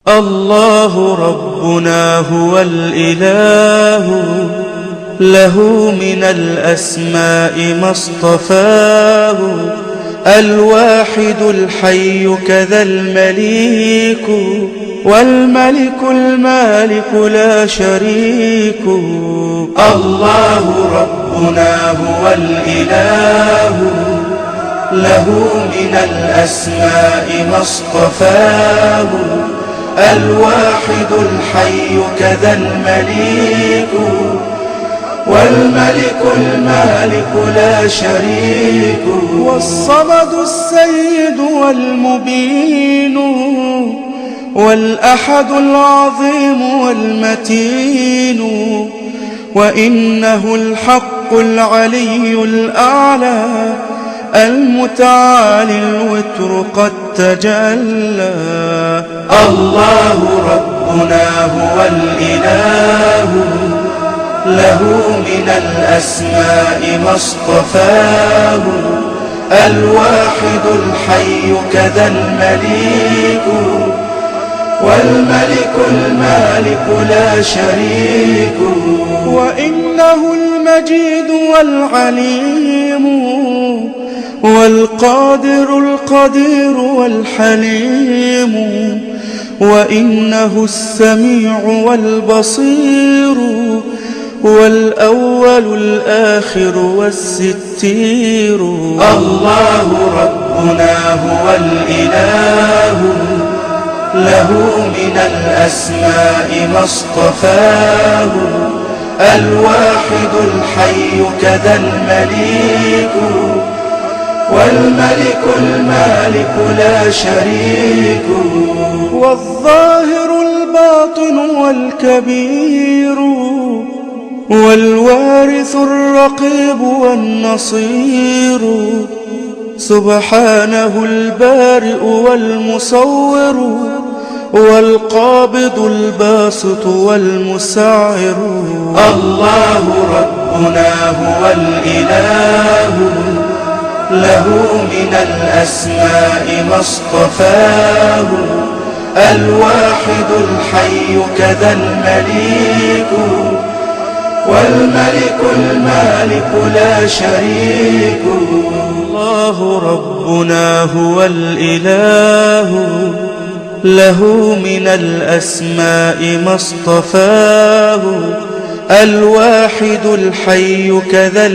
الله ربنا هو الإله، له من الأسماء ما اصطفاه. الواحد الحي كذا المليك، والملك المالك لا شريك. الله ربنا هو الإله، له من الأسماء ما اصطفاه. الواحد الحي كذا المليك، والملك المالك لا شريك. والصمد السيد والمبين، والأحد العظيم والمتين. وإنه الحق العلي الأعلى، المتعالي الوتر قد تجلى. الله ربنا هو الإله، له من الأسماء ما اصطفاه. الواحد الحي كذا المليك، والملك المالك لا شريك. وإنه المجيد والعليم، والقادر القدير والحليم. وإنه السميع والبصير، والأول الآخر والستير. الله ربنا هو الإله، له من الأسماء ما اصطفاه. الواحد الحي كذا المليك، والملك المالك لا شريك. والظاهر الباطن والكبير، والوارث الرقيب والنصير. سبحانه البارئ والمصور، والقابض الباسط والمسعر. الله ربنا هو الإله، له من الأسماء ما اصطفاه. الواحد الحي كذا المليك، والملك المالك لا شريك. الله ربنا هو الإله، له من الأسماء ما اصطفاه. الواحد الحي كذا